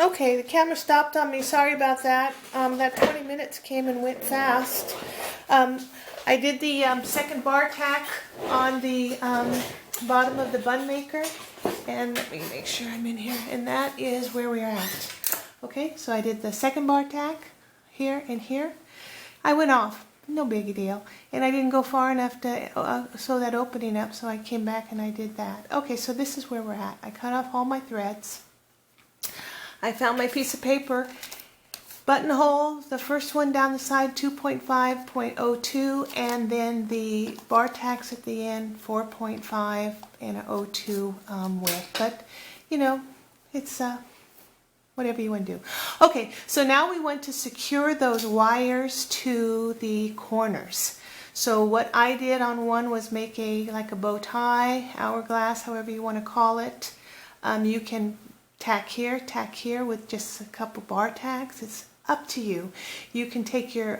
Okay, the camera stopped on me. Sorry about that. That 20 minutes came and went fast. I did the second bar tack on the bottom of the bun maker. And let me make sure I'm in here. And that is where we are at. Okay, so I did the second bar tack here and here. I went off. No big deal. And I didn't go far enough to sew that opening up, so I came back and I did that. Okay, so this is where we're at. I cut off all my threads. I found my piece of paper, buttonhole, the first one down the side, 2.5.02, and then the bar tacks at the end, 4.5 and a 02 width. But, you know, it's whatever you want to do. Okay, so now we want to secure those wires to the corners. So what I did on one was make like a bow tie, hourglass, however you want to call it. You can tack here with just a couple bar tacks. It's up to you. You can take your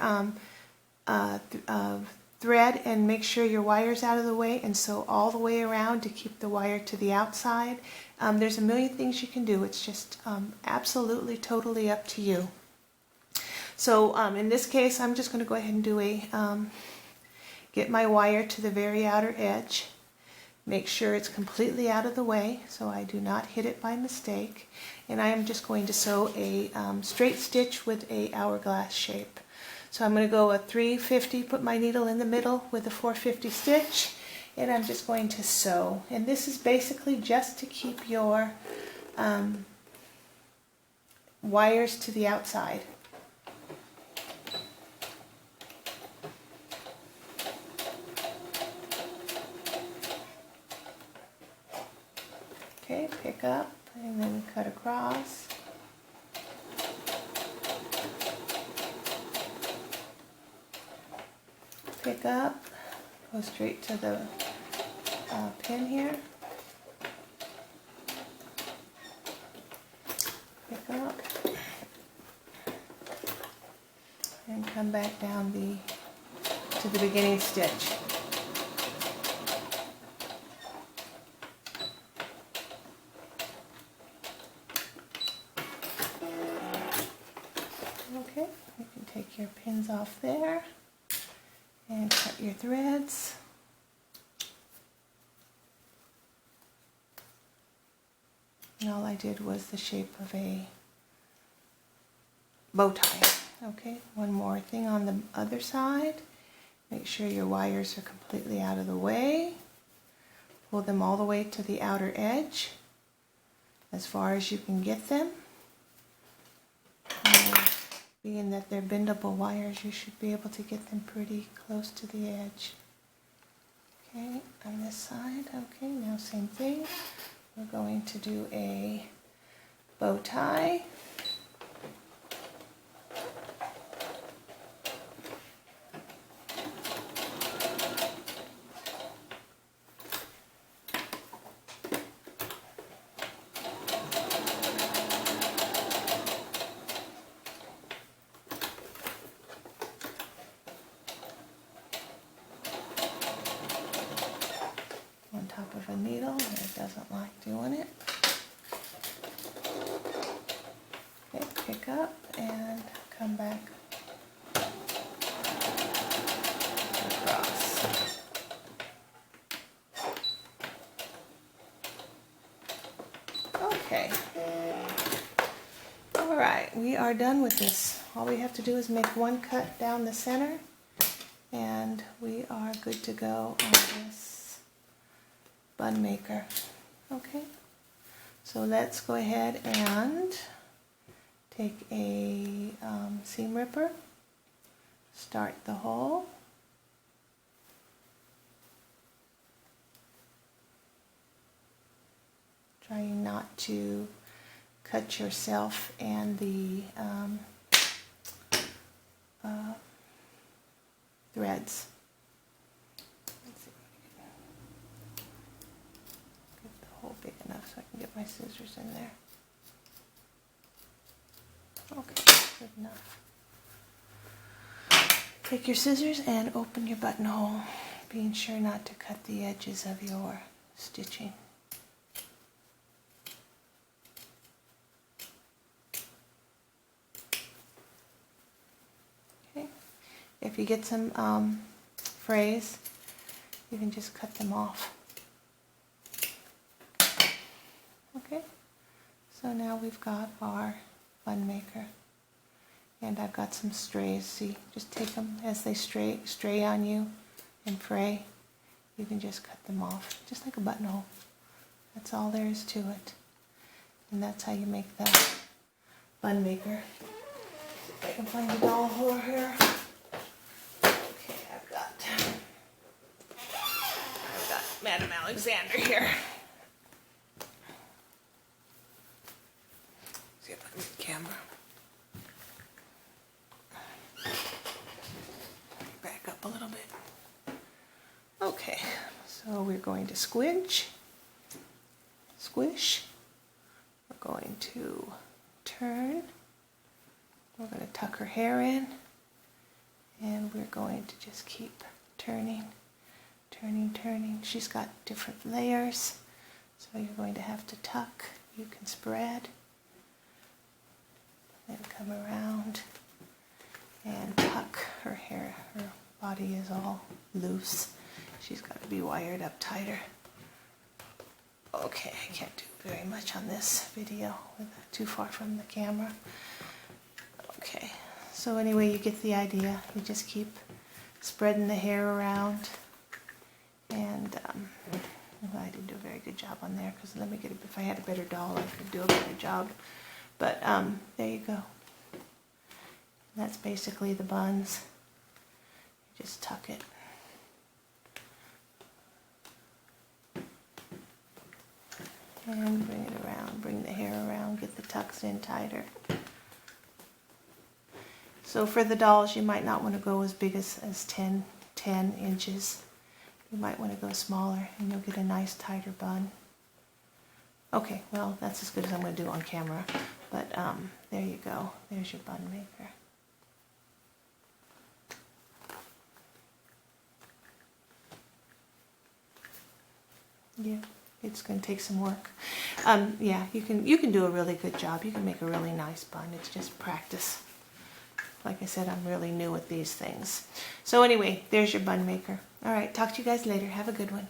thread and make sure your wire's out of the way and sew all the way around to keep the wire to the outside. There's a million things you can do. It's just absolutely, totally up to you. So in this case, I'm just going to go ahead and do get my wire to the very outer edge. Make sure it's completely out of the way so I do not hit it by mistake. And I am just going to sew a straight stitch with a hourglass shape. So I'm going to go a 350, put my needle in the middle with a 450 stitch, and I'm just going to sew. And this is basically just to keep your wires to the outside. Okay, pick up and then cut across. Pick up, go straight to the pin here. Pick up and come back down to the beginning stitch. Okay, you can take your pins off there and cut your threads. And all I did was the shape of a bow tie. Okay, one more thing on the other side. Make sure your wires are completely out of the way. Pull them all the way to the outer edge, as far as you can get them. Being that they're bendable wires, you should be able to get them pretty close to the edge. Okay, on this side. Okay, now same thing. We're going to do a bow tie. On top of a needle, and it doesn't like doing it. Okay, pick up and come back across. Okay. Alright, we are done with this. All we have to do is make one cut down the center, and we are good to go on this bun maker. Okay, so let's go ahead and take a seam ripper, start the hole, trying not to cut yourself and the threads. Big enough so I can get my scissors in there. Okay, good enough. Take your scissors and open your buttonhole, being sure not to cut the edges of your stitching. if you get some frays, you can just cut them off. Okay, so now we've got our bun maker. And I've got some strays. See, just take them as they stray on you and fray. You can just cut them off, just like a buttonhole. That's all there is to it. And that's how you make the bun maker. If I can find the doll whore here. Okay, I've got Madam Alexander here. See if I can get the camera. Back up a little bit. Okay, so we're going to squish. We're going to turn. We're going to tuck her hair in, and we're going to just keep turning. She's got different layers, so you're going to have to tuck. You can spread, then come around and tuck her hair. Her body is all loose. She's got to be wired up tighter. Okay, I can't do very much on this video with that too far from the camera. Okay, so anyway, you get the idea. You just keep spreading the hair around. And I didn't do a very good job on there, because if I had a better doll, I could do a better job. But there you go. That's basically the buns. You just tuck it. And bring it around, bring the hair around, get the tucks in tighter. So for the dolls, you might not want to go as big as 10 inches. You might want to go smaller, and you'll get a nice tighter bun. Okay, well, that's as good as I'm going to do on camera. But there you go. There's your bun maker. Yeah, it's going to take some work. Yeah, you can do a really good job. You can make a really nice bun. It's just practice. Like I said, I'm really new at these things. So anyway, there's your bun maker. All right, talk to you guys later. Have a good one.